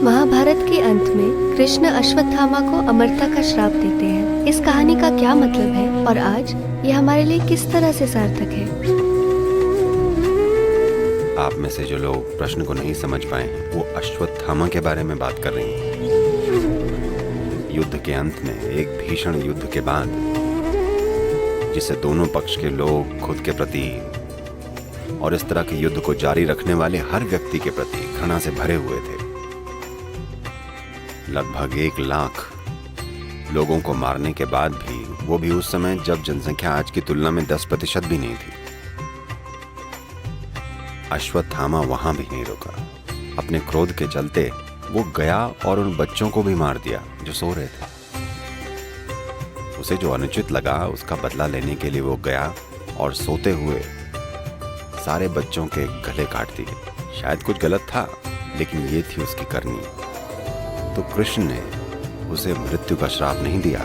महाभारत के अंत में कृष्ण अश्वत्थामा को अमरता का श्राप देते हैं। इस कहानी का क्या मतलब है और आज ये हमारे लिए किस तरह से सार्थक है? आप में से जो लोग प्रश्न को नहीं समझ पाए हैं वो अश्वत्थामा के बारे में बात कर रही हैं। युद्ध के अंत में एक भीषण युद्ध के बाद जिसे दोनों पक्ष के लोग खुद के प्रति और इस तरह के युद्ध को जारी रखने वाले हर व्यक्ति के प्रति घृणा से भरे हुए थे। लगभग 1 लाख लोगों को मारने के बाद भी, वो भी उस समय जब जनसंख्या आज की तुलना में 10% भी नहीं थी, अश्वत्थामा वहां भी नहीं रुका। अपने क्रोध के चलते वो गया और उन बच्चों को भी मार दिया जो सो रहे थे। उसे जो अनुचित लगा उसका बदला लेने के लिए वो गया और सोते हुए सारे बच्चों के गले काट दिए। शायद कुछ गलत था, लेकिन ये थी उसकी करनी। तो कृष्ण ने उसे मृत्यु का श्राप नहीं दिया।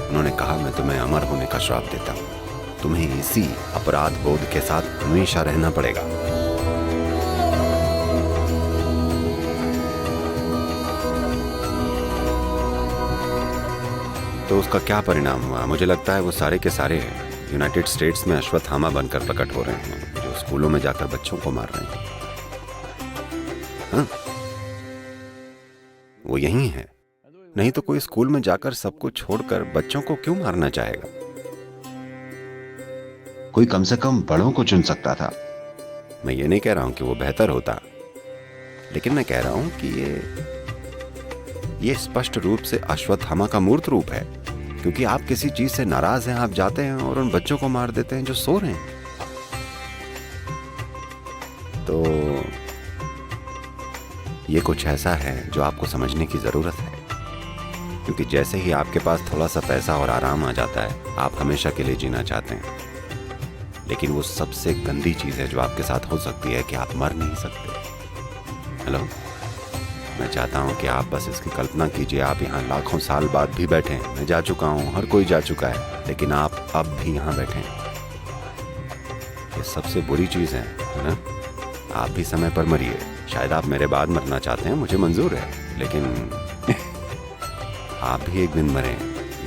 उन्होंने कहा, मैं तुम्हें अमर होने का श्राप देता हूं। तुम्हें इसी अपराध बोध के साथ हमेशा रहना पड़ेगा। तो उसका क्या परिणाम हुआ? मुझे लगता है वो सारे के सारे यूनाइटेड स्टेट्स में अश्वत्थामा बनकर प्रकट हो रहे हैं, जो स्कूलों में जाकर बच्चों को मार रहे हैं। हाँ? वो यही है। नहीं तो कोई स्कूल में जाकर सब कुछ छोड़कर बच्चों को क्यों मारना चाहेगा? कोई कम से कम बड़ों को चुन सकता था। मैं ये नहीं कह रहा हूं कि वो बेहतर होता, लेकिन मैं कह रहा हूं कि ये स्पष्ट रूप से अश्वत्थामा का मूर्त रूप है, क्योंकि आप किसी चीज से नाराज हैं, आप जाते हैं और उन बच्चों को मार देते हैं जो सो रहे हैं। तो ये कुछ ऐसा है जो आपको समझने की जरूरत है, क्योंकि जैसे ही आपके पास थोड़ा सा पैसा और आराम आ जाता है, आप हमेशा के लिए जीना चाहते हैं। लेकिन वो सबसे गंदी चीज है जो आपके साथ हो सकती है कि आप मर नहीं सकते। हेलो, मैं चाहता हूं कि आप बस इसकी कल्पना कीजिए, आप यहाँ लाखों साल बाद भी बैठे हैं। मैं जा चुका हूँ, हर कोई जा चुका है, लेकिन आप अब भी यहाँ बैठे हैं। ये सबसे बुरी चीज है ना? आप भी समय पर मरिए। शायद आप मेरे बाद मरना चाहते हैं, मुझे मंजूर है, लेकिन आप भी एक दिन मरें,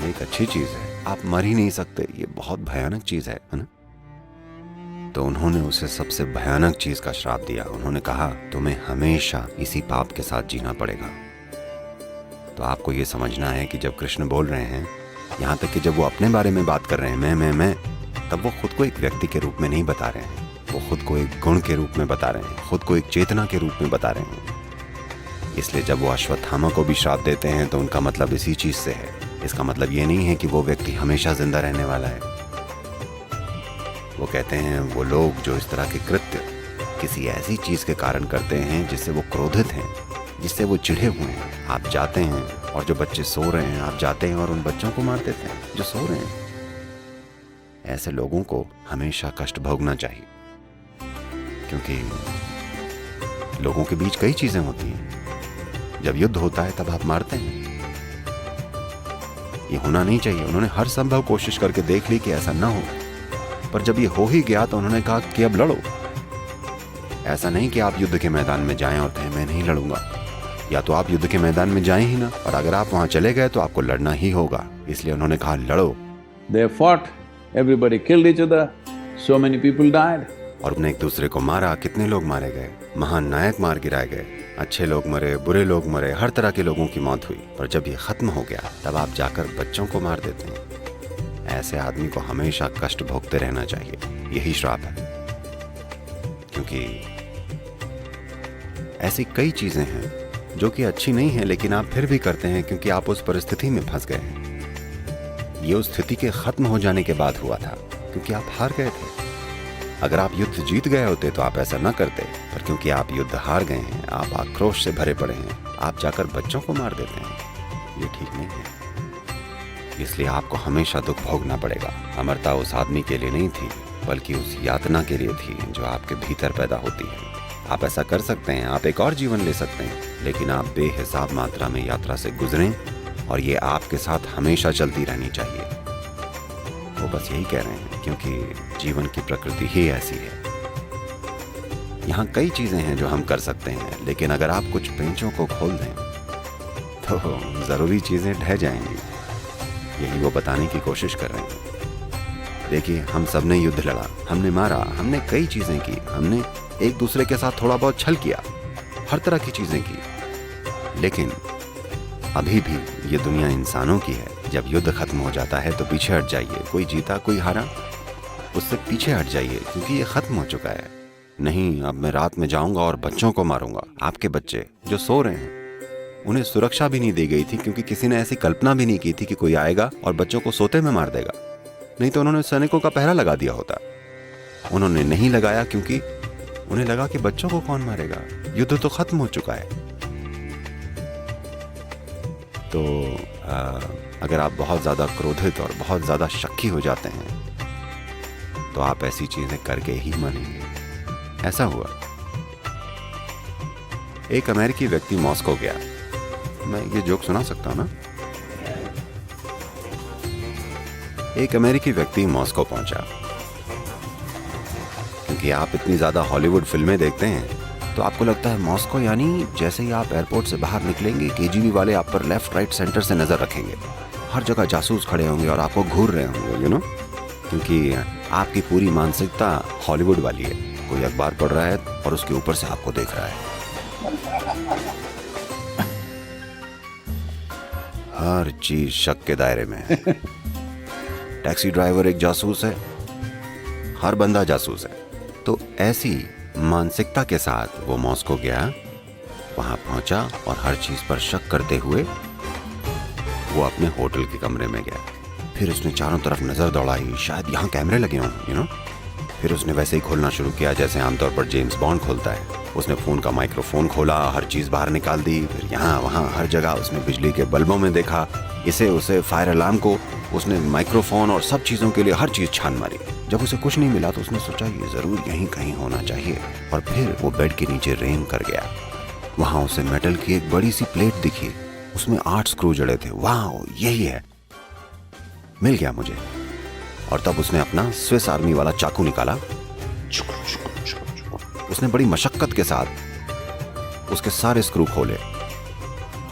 ये एक अच्छी चीज है। आप मर ही नहीं सकते, ये बहुत भयानक चीज है ना? तो उन्होंने उसे सबसे भयानक चीज का श्राप दिया। उन्होंने कहा, तुम्हें हमेशा इसी पाप के साथ जीना पड़ेगा। तो आपको ये समझना है कि जब कृष्ण बोल रहे हैं, यहाँ तक कि जब वो अपने बारे में बात कर रहे हैं, मैं, तब वो खुद को एक व्यक्ति के रूप में नहीं बता रहे हैं। वो खुद को एक गुण के रूप में बता रहे हैं, खुद को एक चेतना के रूप में बता रहे हैं। इसलिए जब वो अश्वत्थामा को भी श्राप देते हैं तो उनका मतलब इसी चीज से है। इसका मतलब ये नहीं है कि वो व्यक्ति हमेशा जिंदा रहने वाला है। वो कहते हैं, वो लोग जो इस तरह के कृत्य किसी ऐसी चीज के कारण करते हैं जिससे वो क्रोधित हैं, जिससे वो चिढ़े हुए हैं, आप जाते हैं और जो बच्चे सो रहे हैं, आप जाते हैं और उन बच्चों को मार देते हैं जो सो रहे हैं। ऐसे लोगों को हमेशा कष्ट भोगना चाहिए, क्योंकि लोगों के बीच कई चीजें होती हैं। जब युद्ध होता है तब आप मारते हैं। ये होना नहीं चाहिए। उन्होंने हर संभव कोशिश करके देख ली कि ऐसा ना हो, पर जब ये हो ही गया तो उन्होंने कहा कि अब लड़ो। ऐसा नहीं कि आप युद्ध के मैदान में जाएं और कहें मैं नहीं लड़ूंगा। या तो आप युद्ध के मैदान में जाएं ही ना, और अगर आप वहां चले गए तो आपको लड़ना ही होगा। इसलिए उन्होंने कहा, लड़ो। They fought, everybody killed each other, so many people died. और उन्हें एक दूसरे को मारा। कितने लोग मारे गए, महान नायक मार गिराए गए, अच्छे लोग मरे, बुरे लोग मरे, हर तरह के लोगों की मौत हुई। पर जब ये खत्म हो गया तब आप जाकर बच्चों को मार देते हैं। ऐसे आदमी को हमेशा कष्ट भोगते रहना चाहिए। यही श्राप है, क्योंकि ऐसी कई चीजें हैं जो कि अच्छी नहीं है, लेकिन आप फिर भी करते हैं क्योंकि आप उस परिस्थिति में फंस गए हैं। ये उस स्थिति के खत्म हो जाने के बाद हुआ था, क्योंकि आप हार गए थे। अगर आप युद्ध जीत गए होते तो आप ऐसा न करते, पर क्योंकि आप युद्ध हार गए हैं, आप आक्रोश से भरे पड़े हैं, आप जाकर बच्चों को मार देते हैं। ये ठीक नहीं है। इसलिए आपको हमेशा दुख भोगना पड़ेगा। अमरता उस आदमी के लिए नहीं थी, बल्कि उस यातना के लिए थी जो आपके भीतर पैदा होती है। आप ऐसा कर सकते हैं, आप एक और जीवन ले सकते हैं, लेकिन आप बेहिसाब मात्रा में यात्रा से गुजरें, और ये आपके साथ हमेशा चलती रहनी चाहिए। वो बस यही कह रहे हैं, क्योंकि जीवन की प्रकृति ही ऐसी है। यहाँ कई चीजें हैं जो हम कर सकते हैं, लेकिन अगर आप कुछ पेंचों को खोल दें तो जरूरी चीजें ढह जाएंगी। यही वो बताने की कोशिश कर रहे हैं। देखिए, हम सब ने युद्ध लड़ा, हमने मारा, हमने कई चीजें की, हमने एक दूसरे के साथ थोड़ा बहुत छल किया, हर तरह की चीजें की, लेकिन अभी भी ये दुनिया इंसानों की है। जब युद्ध खत्म हो जाता है तो पीछे हट जाइए। कोई जीता कोई हारा, उससे पीछे हट जाइए, क्योंकि ये खत्म हो चुका है। नहीं, अब मैं रात में जाऊंगा और बच्चों को मारूंगा। आपके बच्चे जो सो रहे हैं, उन्हें सुरक्षा भी नहीं दी गई थी, क्योंकि किसी ने ऐसी कल्पना भी नहीं की थी कि कोई आएगा और बच्चों को सोते में मार देगा। नहीं तो उन्होंने सैनिकों का पहरा लगा दिया होता। उन्होंने नहीं लगाया, क्योंकि उन्हें लगा कि बच्चों को कौन मारेगा, युद्ध तो खत्म हो चुका है। तो अगर आप बहुत ज्यादा क्रोधित और बहुत ज्यादा शक्की हो जाते हैं तो आप ऐसी चीजें करके ही मानेंगे। ऐसा हुआ, एक अमेरिकी व्यक्ति मॉस्को गया। मैं ये जोक सुना सकता हूं ना? एक अमेरिकी व्यक्ति मॉस्को पहुंचा। क्योंकि आप इतनी ज्यादा हॉलीवुड फिल्में देखते हैं तो आपको लगता है मॉस्को यानी जैसे ही आप एयरपोर्ट से बाहर निकलेंगे, केजीबी वाले आप पर लेफ्ट राइट सेंटर से नजर रखेंगे। हर जगह जासूस खड़े होंगे और आपको घूर रहे होंगे, यू नो, क्योंकि आपकी पूरी मानसिकता हॉलीवुड वाली है। कोई अखबार पढ़ रहा है और उसके ऊपर से आपको देख रहा है। हर चीज शक के दायरे में है। टैक्सी ड्राइवर एक जासूस है, हर बंदा जासूस है। तो ऐसी मानसिकता के साथ वो मॉस्को गया, वहां पहुंचा और हर चीज पर शक करते हुए वो अपने होटल के कमरे में गया। फिर उसने चारों तरफ नजर दौड़ाई, शायद यहाँ कैमरे लगे हों, यू नो। फिर उसने वैसे ही खोलना शुरू किया जैसे आमतौर पर जेम्स बॉन्ड खोलता है। उसने फोन का माइक्रोफोन खोला, हर चीज बाहर निकाल दी। फिर यहाँ वहाँ हर जगह उसने बिजली के बल्बों में देखा, इसे उसे फायर अलार्म को, उसने माइक्रोफोन और सब चीजों के लिए हर चीज छान मारी। जब उसे कुछ नहीं मिला तो उसने सोचा ये जरूर यहीं कहीं होना चाहिए, और फिर वो बेड के नीचे रेंग कर गया। वहां उसे मेटल की एक बड़ी सी प्लेट दिखी, उसमें 8 स्क्रू जड़े थे। वाह, यही है, मिल गया मुझे। और तब उसने अपना स्विस आर्मी वाला चाकू निकाला। उसने बड़ी मशक्कत के साथ उसके सारे स्क्रू खोले।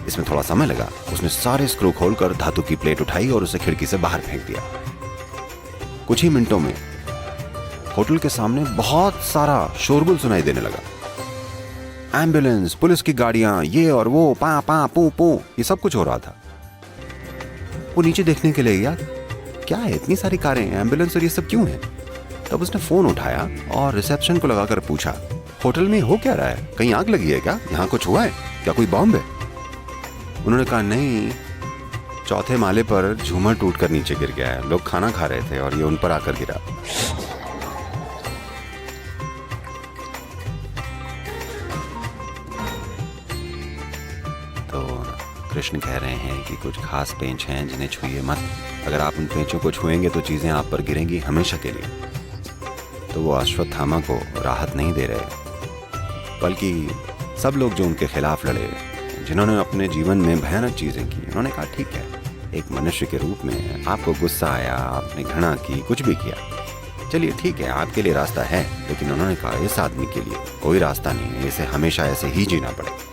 इसमें थोड़ा समय लगा। उसने सारे स्क्रू खोलकर धातु की प्लेट उठाई और उसे खिड़की से बाहर फेंक दिया। कुछ ही मिनटों में होटल के सामने बहुत सारा शोरगुल सुनाई देने लगा। एम्बुलेंस, पुलिस की गाड़ियां, ये और वो, पा पा पू पू, ये सब कुछ हो रहा था। वो नीचे देखने के लिए गया, क्या है इतनी सारी कारें, एम्बुलेंस और ये सब क्यों है? तब उसने फोन उठाया और रिसेप्शन को लगाकर पूछा, होटल में हो क्या रहा है? कहीं आग लगी है क्या? यहाँ कुछ हुआ है क्या? कोई बॉम्ब है? उन्होंने कहा नहीं, चौथे माले पर झूमर टूटकर नीचे गिर गया है। लोग खाना खा रहे थे और ये उन पर आकर गिरा। तो कृष्ण कह रहे हैं कि कुछ खास पेंच हैं जिन्हें छुइए मत। अगर आप उन पेंचों को छुएंगे तो चीजें आप पर गिरेंगी हमेशा के लिए। तो वो अश्वत्थामा को राहत नहीं दे रहे, बल्कि सब लोग जो उनके खिलाफ लड़े, जिन्होंने अपने जीवन में भयानक चीजें की, उन्होंने कहा ठीक है, एक मनुष्य के रूप में आपको गुस्सा आया, आपने घृणा की, कुछ भी किया, चलिए ठीक है, आपके लिए रास्ता है। लेकिन उन्होंने कहा इस आदमी के लिए कोई रास्ता नहीं है, इसे हमेशा ऐसे ही जीना पड़ेगा।